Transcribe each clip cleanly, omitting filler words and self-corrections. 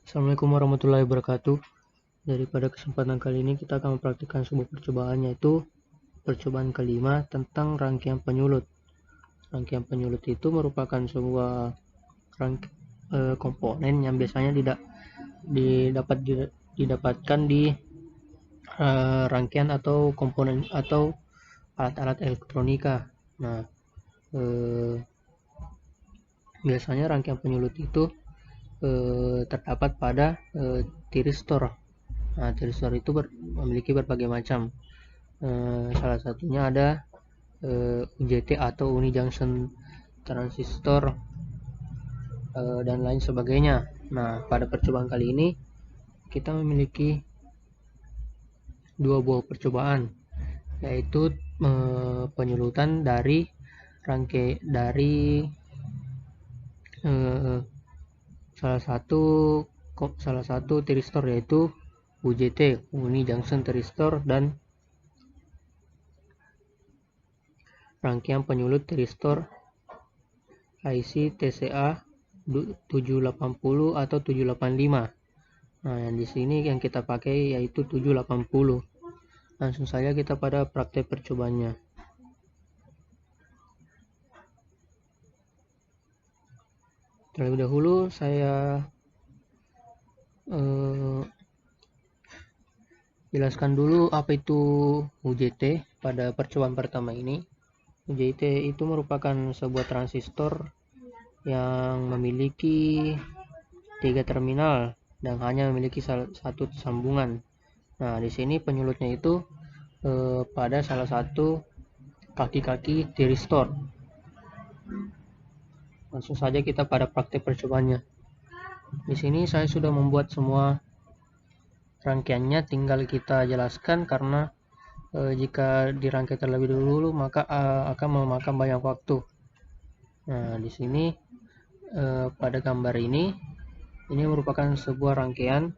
Assalamualaikum warahmatullahi wabarakatuh. Pada kesempatan kali ini kita akan mempraktikkan sebuah percobaan, yaitu percobaan kelima tentang rangkaian penyulut. Rangkaian penyulut itu merupakan sebuah komponen yang biasanya didapatkan di rangkaian atau komponen atau alat-alat elektronika. Nah, biasanya rangkaian penyulut itu terdapat pada tiristor. Nah, tiristor itu memiliki berbagai macam. Salah satunya ada UJT atau uni junction transistor dan lain sebagainya. Nah, pada percobaan kali ini kita memiliki dua buah percobaan, yaitu penyulutan dari salah satu tiristor, yaitu UJT, uni junction tiristor, dan rangkaian penyulut tiristor IC TCA 780 atau 785. Nah, yang di sini yang kita pakai yaitu 780. Langsung saja kita pada praktek percobaannya. Terlebih dahulu saya jelaskan dulu apa itu UJT pada percobaan pertama ini. UJT itu merupakan sebuah transistor yang memiliki 3 terminal dan hanya memiliki satu sambungan. Nah, di sini penyulutnya itu pada salah satu kaki-kaki tiristor. Langsung saja kita pada praktek percobaannya. Di sini saya sudah membuat semua rangkaiannya, tinggal kita jelaskan karena jika dirangkai terlebih dulu maka akan memakan banyak waktu. Nah, di sini pada gambar ini merupakan sebuah rangkaian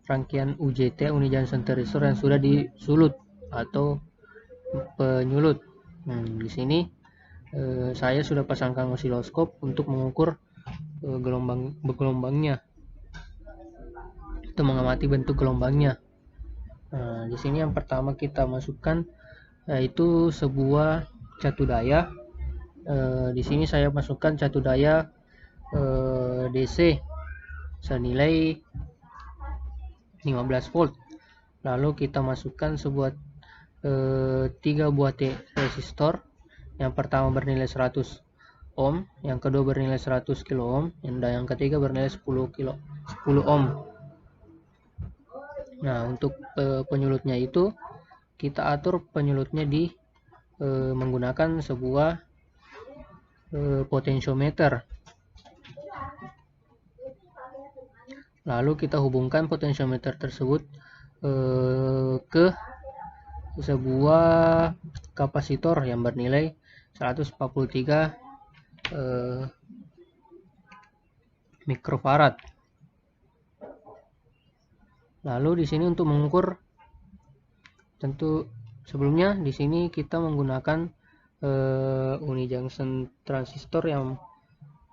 rangkaian UJT, uni junction transistor, yang sudah disulut atau penyulut. Di sini saya sudah pasangkan osiloskop untuk mengukur gelombangnya, untuk mengamati bentuk gelombangnya. Nah, di sini yang pertama kita masukkan yaitu sebuah catu daya. Di sini saya masukkan catu daya DC senilai 15 volt. Lalu kita masukkan sebuah 3 buah resistor. Yang pertama bernilai 100 ohm, yang kedua bernilai 100 kilo ohm, dan yang ketiga bernilai 10 ohm. Nah, untuk penyulutnya itu kita atur penyulutnya menggunakan sebuah potentiometer. Lalu kita hubungkan potentiometer tersebut ke sebuah kapasitor yang bernilai 143 mikrofarad. Lalu di sini untuk mengukur, tentu sebelumnya di sini kita menggunakan uni junction transistor yang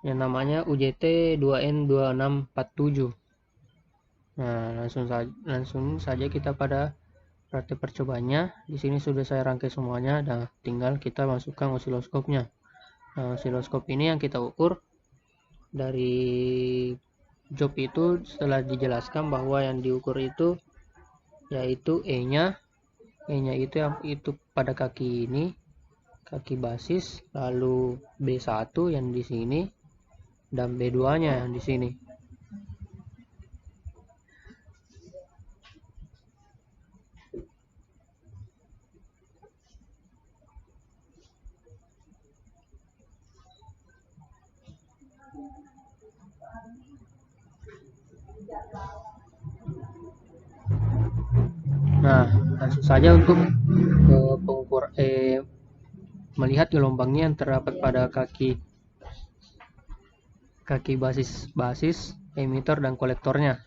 namanya UJT 2N2647. Nah, langsung saja kita pada praktek percobaannya. Di sini sudah saya rangkai semuanya, dan tinggal kita masukkan osiloskopnya. Nah, osiloskop ini yang kita ukur dari job itu setelah dijelaskan bahwa yang diukur itu yaitu E-nya itu pada kaki ini, kaki basis, lalu B1 yang di sini, dan B2-nya yang di sini. Nah, langsung saja untuk melihat gelombangnya yang terdapat pada kaki basis, emitter, dan kolektornya.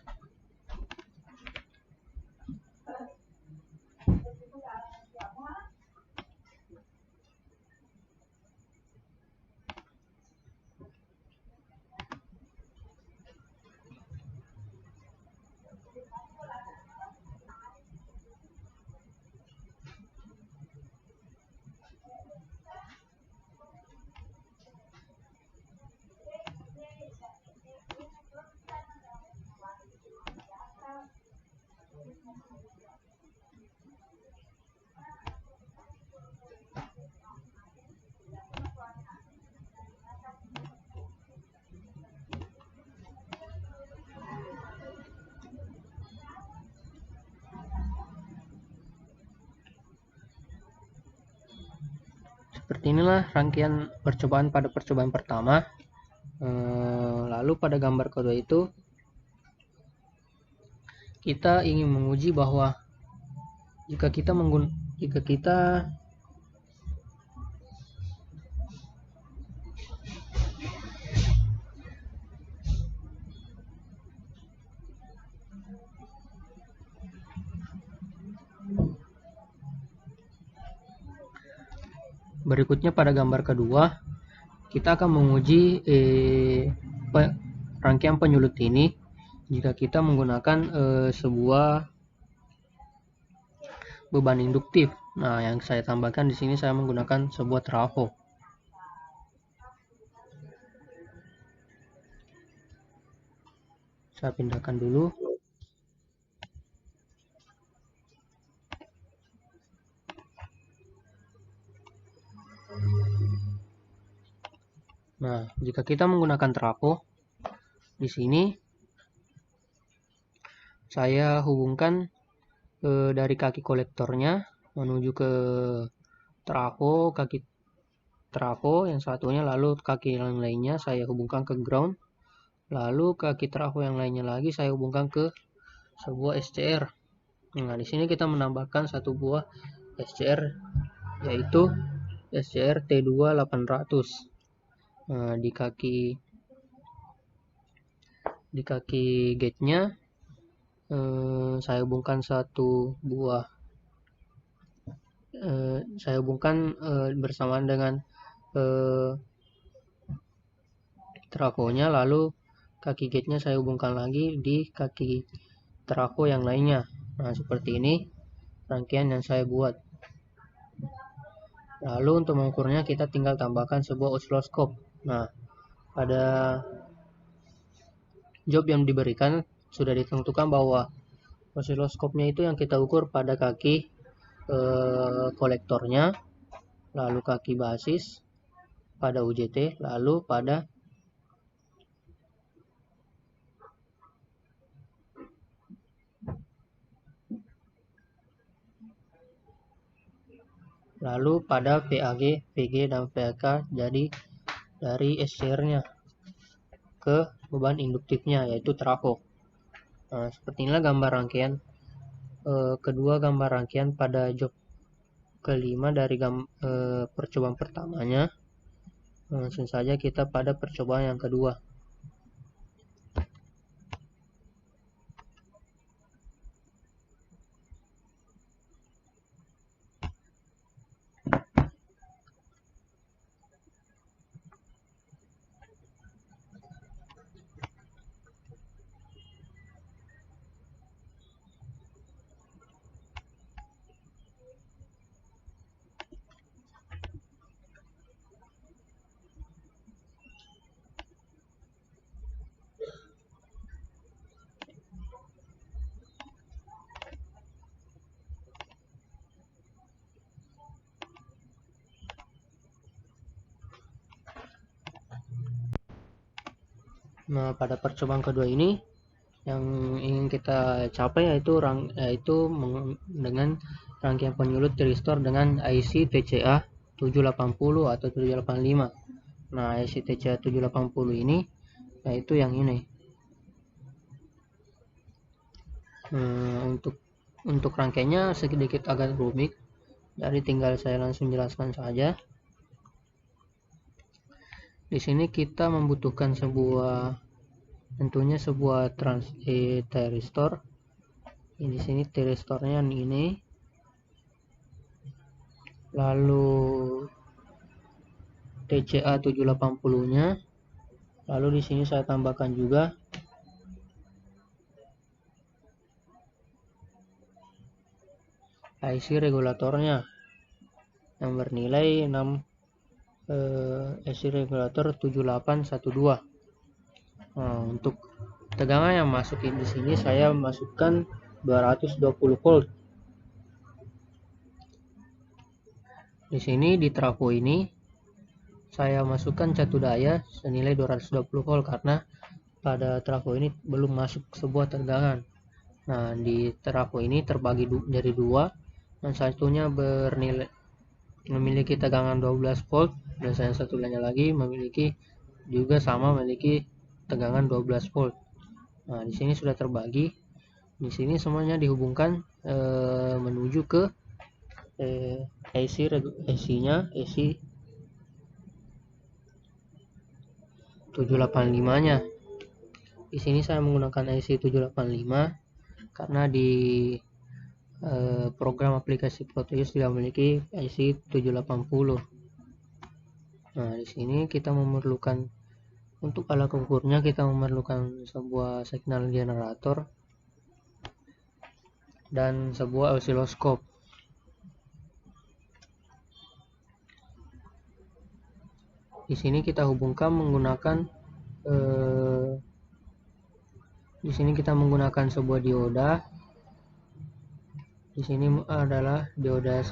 seperti inilah rangkaian percobaan pada percobaan pertama. Lalu pada gambar kedua itu kita ingin menguji bahwa jika kita berikutnya pada gambar kedua kita akan menguji rangkaian penyulut ini jika kita menggunakan sebuah beban induktif. Nah, yang saya tambahkan di sini saya menggunakan sebuah trafo. Saya pindahkan dulu. Nah, jika kita menggunakan trafo, di sini saya hubungkan dari kaki kolektornya menuju ke kaki trafo yang satunya, lalu kaki yang lainnya saya hubungkan ke ground, lalu kaki trafo yang lainnya lagi saya hubungkan ke sebuah SCR. Nah, di sini kita menambahkan satu buah SCR yaitu SCR T2 800. Nah, di kaki gate-nya saya hubungkan satu buah bersamaan dengan trafonya, lalu kaki gate-nya saya hubungkan lagi di kaki trafo yang lainnya. Nah, seperti ini rangkaian yang saya buat. Lalu untuk mengukurnya kita tinggal tambahkan sebuah osiloskop. Nah, pada job yang diberikan sudah ditentukan bahwa osiloskopnya itu yang kita ukur pada kaki kolektornya, lalu kaki basis pada UJT, lalu pada PAG, PG, dan PK jadi dari SCR-nya ke beban induktifnya yaitu trafo. Nah, seperti inilah gambar rangkaian kedua gambar rangkaian pada job kelima dari percobaan pertamanya. Langsung saja kita pada percobaan yang kedua. Nah, pada percobaan kedua ini yang ingin kita capai yaitu dengan rangkaian penyulut tristor dengan IC TCA 780 atau 785. Nah, IC TCA 780 ini yaitu yang ini. Untuk rangkaiannya sedikit agak rumit, jadi tinggal saya langsung jelaskan saja. Di sini kita membutuhkan tentunya sebuah thyristor. Di sini thyristornya ini, lalu TCA 780-nya, lalu di sini saya tambahkan juga IC regulatornya yang bernilai 6 IC regulator 7812. Nah, untuk tegangan yang masuk di sini saya masukkan 220 volt. Di sini di trafo ini saya masukkan catu daya senilai 220 volt karena pada trafo ini belum masuk sebuah tegangan. Nah, di trafo ini terbagi dari dua, dan satunya bernilai memiliki tegangan 12 volt, dan yang satu lainnya lagi memiliki juga sama memiliki tegangan 12 volt. Nah, di sini sudah terbagi. Di sini semuanya dihubungkan menuju ke AC-nya, AC 785-nya. Di sini saya menggunakan AC 785 karena di program aplikasi Proteus tidak memiliki IC 780. Nah, di sini kita memerlukan untuk alat ukurnya, kita memerlukan sebuah signal generator dan sebuah osiloskop. Di sini kita hubungkan menggunakan di sini kita menggunakan sebuah dioda. Di sini adalah dioda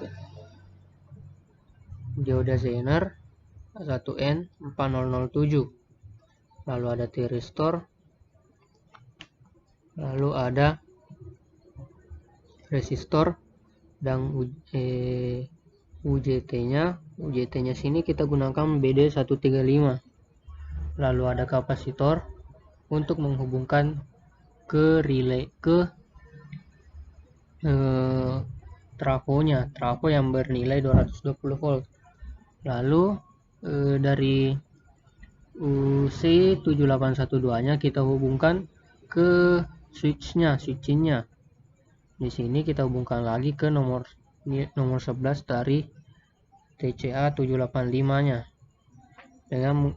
Zener 1N4007. Lalu ada thyristor, lalu ada resistor dan UJT-nya sini kita gunakan BD135. Lalu ada kapasitor untuk menghubungkan ke relay, ke trafo yang bernilai 220 volt. Lalu dari UC7812-nya kita hubungkan ke switchingnya. Di sini kita hubungkan lagi ke nomor 11 dari TCA 785-nya dengan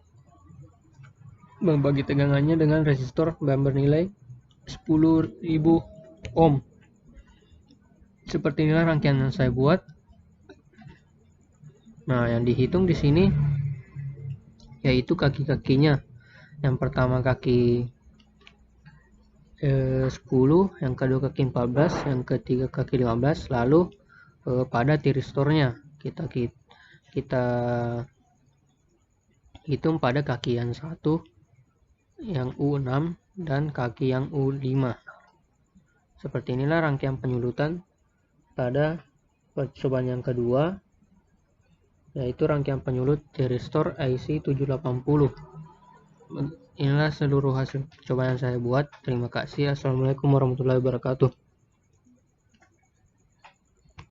membagi tegangannya dengan resistor yang bernilai 10.000 ohm. Seperti inilah rangkaian yang saya buat. Nah, yang dihitung di sini yaitu kaki-kakinya. Yang pertama kaki 10, yang kedua kaki 14, yang ketiga kaki 15. Lalu pada tiristornya kita hitung pada kaki yang 1, yang U6, dan kaki yang U5. Seperti inilah rangkaian penyulutan pada percobaan yang kedua, yaitu rangkaian penyulut thyristor IC 780. Inilah seluruh hasil percobaan yang saya buat. Terima kasih. Assalamualaikum warahmatullahi wabarakatuh.